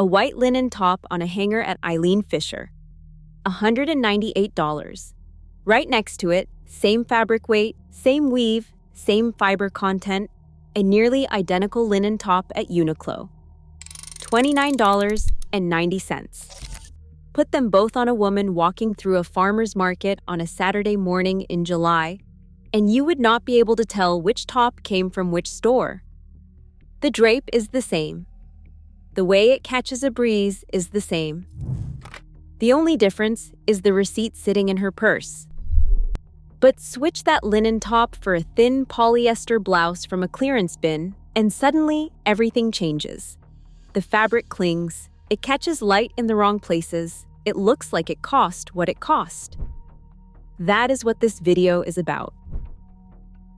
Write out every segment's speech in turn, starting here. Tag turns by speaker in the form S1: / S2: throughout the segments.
S1: A white linen top on a hanger at Eileen Fisher. $198. Right next to it, same fabric weight, same weave, same fiber content, a nearly identical linen top at Uniqlo. $29.90. Put them both on a woman walking through a farmer's market on a Saturday morning in July, and you would not be able to tell which top came from which store. The drape is the same. The way it catches a breeze is the same. The only difference is the receipt sitting in her purse. But switch that linen top for a thin polyester blouse from a clearance bin, and suddenly everything changes. The fabric clings, it catches light in the wrong places, it looks like it cost what it cost. That is what this video is about.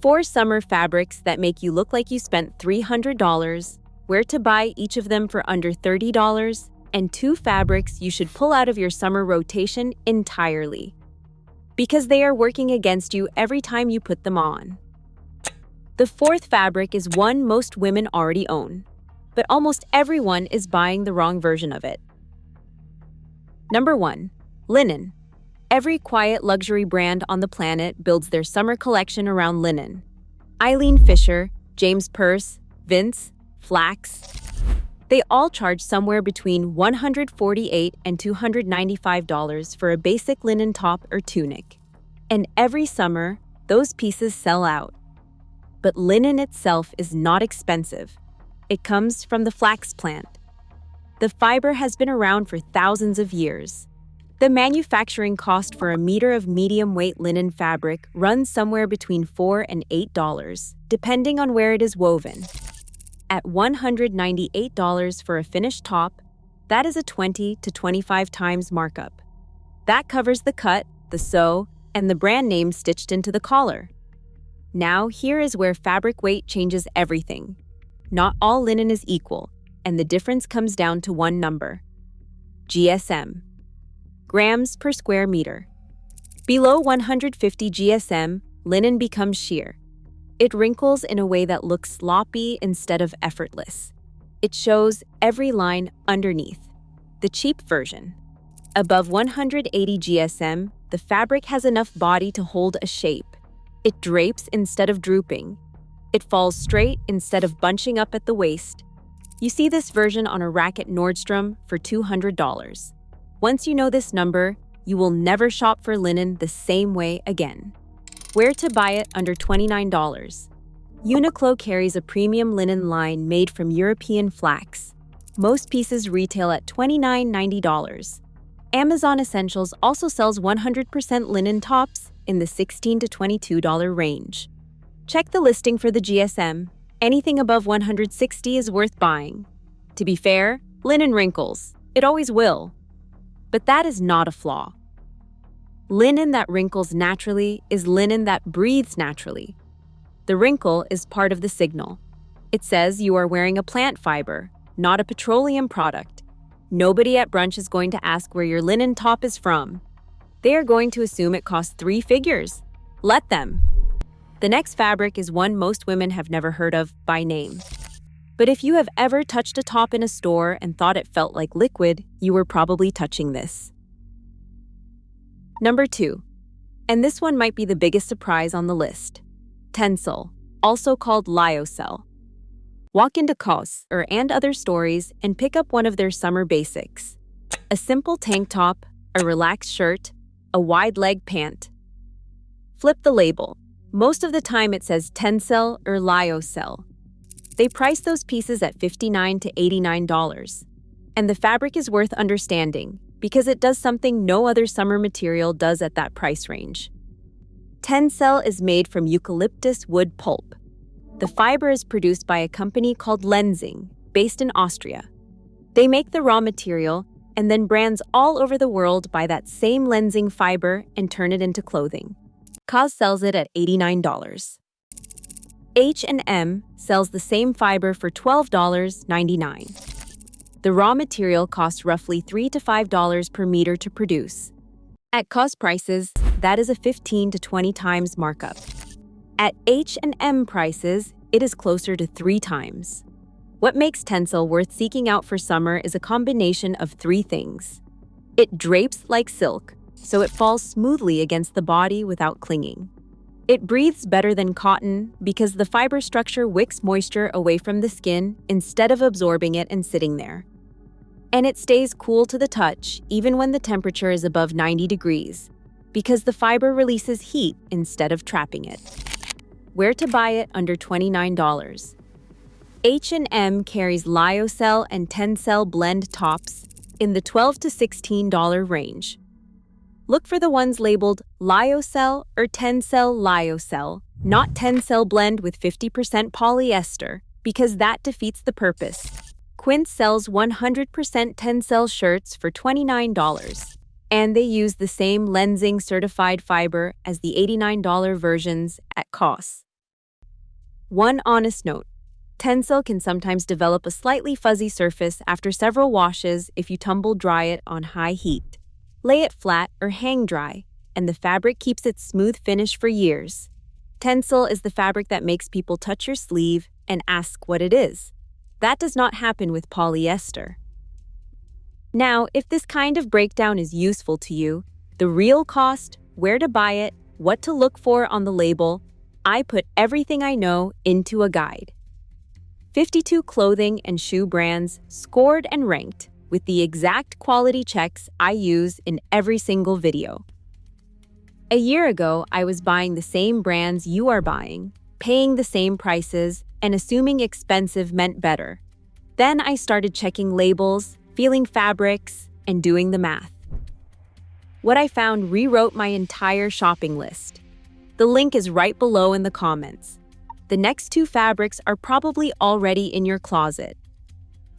S1: 4 summer fabrics that make you look like you spent $300, where to buy each of them for under $30, and 2 fabrics you should pull out of your summer rotation entirely, because they are working against you every time you put them on. The 4th fabric is one most women already own, but almost everyone is buying the wrong version of it. Number 1. Linen. Every quiet luxury brand on the planet builds their summer collection around linen. Eileen Fisher, James Perse, Vince, Flax. They all charge somewhere between $148 and $295 for a basic linen top or tunic. And every summer, those pieces sell out. But linen itself is not expensive. It comes from the flax plant. The fiber has been around for thousands of years. The manufacturing cost for a meter of medium-weight linen fabric runs somewhere between $4 and $8, depending on where it is woven. At $198 for a finished top, that is a 20 to 25 times markup. That covers the cut, the sew, and the brand name stitched into the collar. Now, here is where fabric weight changes everything. Not all linen is equal, and the difference comes down to one number: GSM. Grams per square meter. Below 150 GSM, linen becomes sheer. It wrinkles in a way that looks sloppy instead of effortless. It shows every line underneath. The cheap version. Above 180 GSM, the fabric has enough body to hold a shape. It drapes instead of drooping. It falls straight instead of bunching up at the waist. You see this version on a rack at Nordstrom for $200. Once you know this number, you will never shop for linen the same way again. Where to buy it under $29? Uniqlo carries a premium linen line made from European flax. Most pieces retail at $29.90. Amazon Essentials also sells 100% linen tops in the $16 to $22 range. Check the listing for the GSM. Anything above 160 is worth buying. To be fair, linen wrinkles. It always will. But that is not a flaw. Linen that wrinkles naturally is linen that breathes naturally. The wrinkle is part of the signal. It says you are wearing a plant fiber, not a petroleum product. Nobody at brunch is going to ask where your linen top is from. They are going to assume it costs 3 figures. Let them. The next fabric is one most women have never heard of by name. But if you have ever touched a top in a store and thought it felt like liquid, you were probably touching this. Number 2. And this one might be the biggest surprise on the list. Tencel, also called Lyocell. Walk into COS and other stores and pick up one of their summer basics. A simple tank top, a relaxed shirt, a wide leg pant. Flip the label. Most of the time it says Tencel or Lyocell. They price those pieces at $59 to $89. And the fabric is worth understanding because it does something no other summer material does at that price range. Tencel is made from eucalyptus wood pulp. The fiber is produced by a company called Lenzing, based in Austria. They make the raw material, and then brands all over the world buy that same Lenzing fiber and turn it into clothing. COS sells it at $89. H&M sells the same fiber for $12.99. The raw material costs roughly $3 to $5 per meter to produce. At COS prices, that is a 15 to 20 times markup. At H&M prices, it is closer to 3 times. What makes Tencel worth seeking out for summer is a combination of three things. It drapes like silk, so it falls smoothly against the body without clinging. It breathes better than cotton because the fiber structure wicks moisture away from the skin instead of absorbing it and sitting there. And it stays cool to the touch even when the temperature is above 90 degrees because the fiber releases heat instead of trapping it. Where to buy it under $29? H&M carries Lyocell and Tencel blend tops in the $12 to $16 range. Look for the ones labeled Lyocell or Tencel Lyocell, not Tencel blend with 50% polyester, because that defeats the purpose. Quince sells 100% Tencel shirts for $29, and they use the same lensing certified fiber as the $89 versions at cost. One honest note. Tencel can sometimes develop a slightly fuzzy surface after several washes if you tumble dry it on high heat. Lay it flat or hang dry, and the fabric keeps its smooth finish for years. Tencel is the fabric that makes people touch your sleeve and ask what it is. That does not happen with polyester. Now, if this kind of breakdown is useful to you, the real cost, where to buy it, what to look for on the label, I put everything I know into a guide. 52 clothing and shoe brands scored and ranked with the exact quality checks I use in every single video. A year ago, I was buying the same brands you are buying, paying the same prices, and assuming expensive meant better. Then I started checking labels, feeling fabrics, and doing the math. What I found rewrote my entire shopping list. The link is right below in the comments. The next two fabrics are probably already in your closet.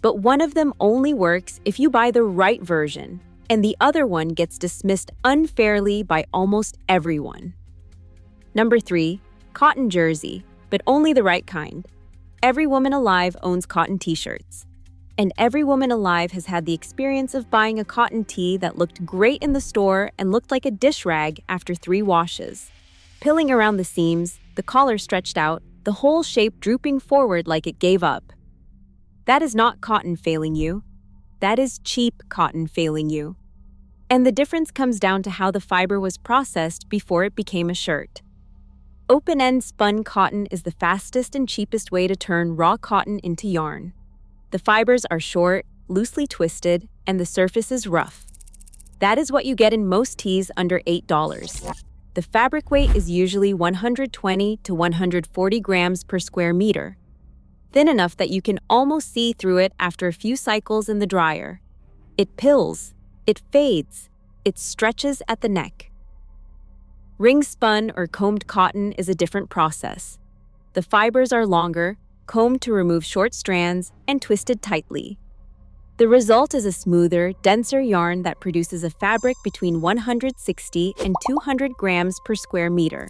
S1: But one of them only works if you buy the right version, and the other one gets dismissed unfairly by almost everyone. Number 3, cotton jersey, but only the right kind. Every woman alive owns cotton t-shirts. And every woman alive has had the experience of buying a cotton tee that looked great in the store and looked like a dish rag after 3 washes. Pilling around the seams, the collar stretched out, the whole shape drooping forward like it gave up. That is not cotton failing you. That is cheap cotton failing you. And the difference comes down to how the fiber was processed before it became a shirt. Open-end spun cotton is the fastest and cheapest way to turn raw cotton into yarn. The fibers are short, loosely twisted, and the surface is rough. That is what you get in most tees under $8. The fabric weight is usually 120 to 140 grams per square meter, thin enough that you can almost see through it after a few cycles in the dryer. It pills, it fades, it stretches at the neck. Ring-spun or combed cotton is a different process. The fibers are longer, combed to remove short strands, and twisted tightly. The result is a smoother, denser yarn that produces a fabric between 160 and 200 grams per square meter.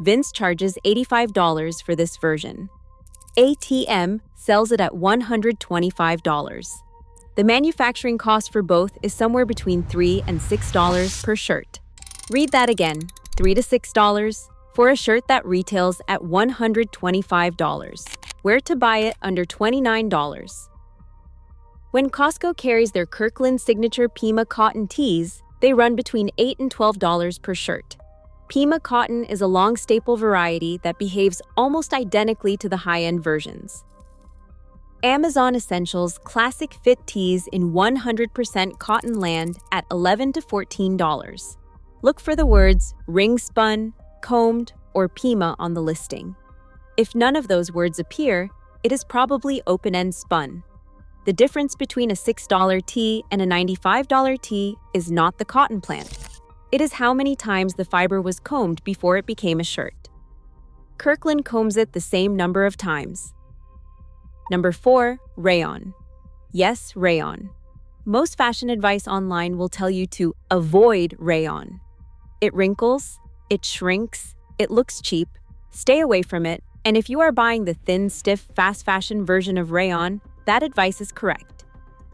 S1: Vince charges $85 for this version. ATM sells it at $125. The manufacturing cost for both is somewhere between $3 and $6 per shirt. Read that again, $3 to $6 for a shirt that retails at $125. Where to buy it under $29? When Costco carries their Kirkland Signature Pima cotton tees, they run between $8 and $12 per shirt. Pima cotton is a long staple variety that behaves almost identically to the high-end versions. Amazon Essentials Classic Fit Tees in 100% cotton land at $11 to $14. Look for the words ring-spun, combed, or Pima on the listing. If none of those words appear, it is probably open-end spun. The difference between a $6 tee and a $95 tee is not the cotton plant. It is how many times the fiber was combed before it became a shirt. Kirkland combs it the same number of times. Number 4, Rayon. Yes, Rayon. Most fashion advice online will tell you to avoid rayon. It wrinkles, it shrinks, it looks cheap. Stay away from it, and if you are buying the thin, stiff, fast fashion version of rayon, that advice is correct.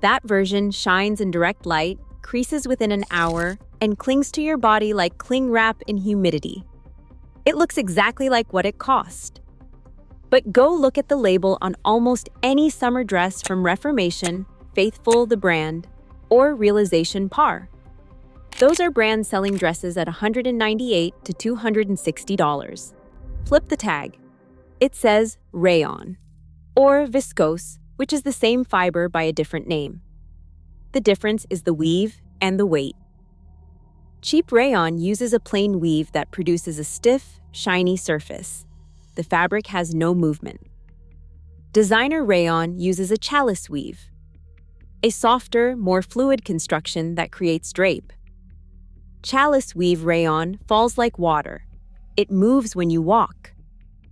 S1: That version shines in direct light, creases within an hour, and clings to your body like cling wrap in humidity. It looks exactly like what it cost. But go look at the label on almost any summer dress from Reformation, Faithful the brand, or Realization Par. Those are brands selling dresses at $198 to $260. Flip the tag. It says Rayon, or viscose, which is the same fiber by a different name. The difference is the weave and the weight. Cheap rayon uses a plain weave that produces a stiff, shiny surface. The fabric has no movement. Designer rayon uses a chalice weave, a softer, more fluid construction that creates drape. Chalice weave rayon falls like water. It moves when you walk.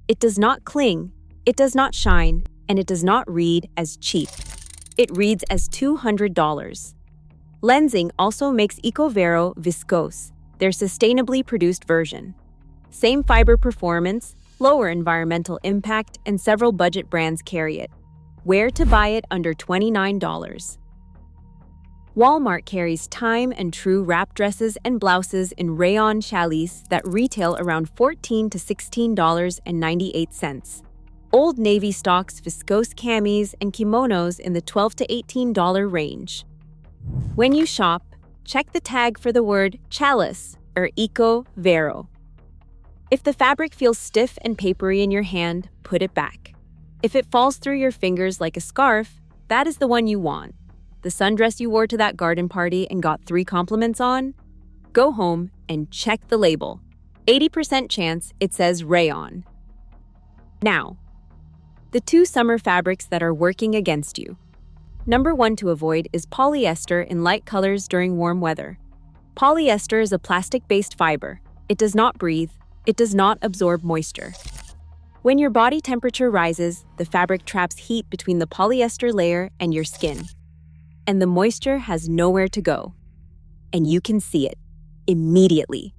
S1: It does not cling, it does not shine, and it does not read as cheap. It reads as $200. Lenzing also makes EcoVero viscose, their sustainably produced version. Same fiber performance, lower environmental impact, and several budget brands carry it. Where to buy it under $29? Walmart carries Time and True wrap dresses and blouses in rayon chalice that retail around $14 to $16.98. Old Navy stocks viscose camis and kimonos in the $12 to $18 range. When you shop, check the tag for the word chalice or EcoVero. If the fabric feels stiff and papery in your hand, put it back. If it falls through your fingers like a scarf, that is the one you want. The sundress you wore to that garden party and got 3 compliments on? Go home and check the label. 80% chance it says rayon. Now, the 2 summer fabrics that are working against you. Number 1 to avoid is polyester in light colors during warm weather. Polyester is a plastic-based fiber. It does not breathe. It does not absorb moisture. When your body temperature rises, the fabric traps heat between the polyester layer and your skin. And the moisture has nowhere to go. And you can see it immediately.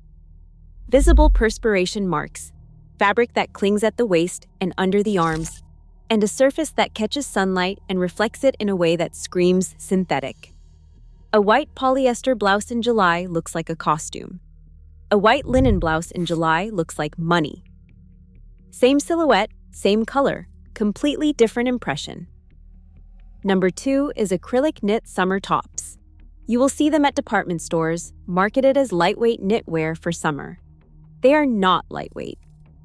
S1: Visible perspiration marks, fabric that clings at the waist and under the arms, and a surface that catches sunlight and reflects it in a way that screams synthetic. A white polyester blouse in July looks like a costume. A white linen blouse in July looks like money. Same silhouette, same color, completely different impression. Number 2 is acrylic knit summer tops. You will see them at department stores, marketed as lightweight knitwear for summer. They are not lightweight.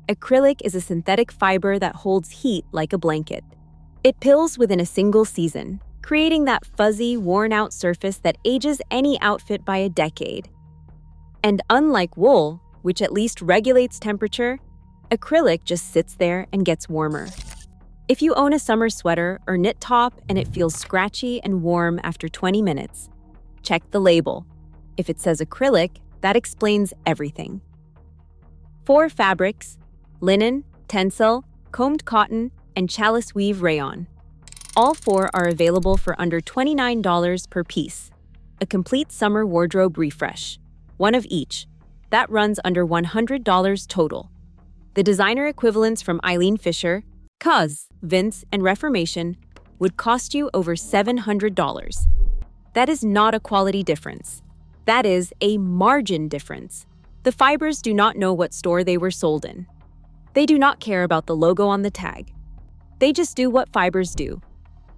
S1: Acrylic is a synthetic fiber that holds heat like a blanket. It pills within a single season, creating that fuzzy, worn-out surface that ages any outfit by a decade. And unlike wool, which at least regulates temperature, acrylic just sits there and gets warmer. If you own a summer sweater or knit top and it feels scratchy and warm after 20 minutes, check the label. If it says acrylic, that explains everything. 4 fabrics: linen, tencel, combed cotton, and chalice weave rayon. All 4 are available for under $29 per piece. A complete summer wardrobe refresh. 1 of each. That runs under $100 total. The designer equivalents from Eileen Fisher, COS, Vince, and Reformation would cost you over $700. That is not a quality difference. That is a margin difference. The fibers do not know what store they were sold in. They do not care about the logo on the tag. They just do what fibers do.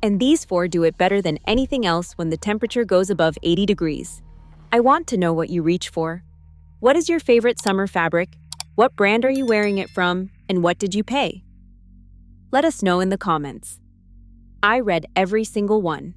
S1: And these 4 do it better than anything else when the temperature goes above 80 degrees. I want to know what you reach for. What is your favorite summer fabric? What brand are you wearing it from? And what did you pay? Let us know in the comments. I read every single one.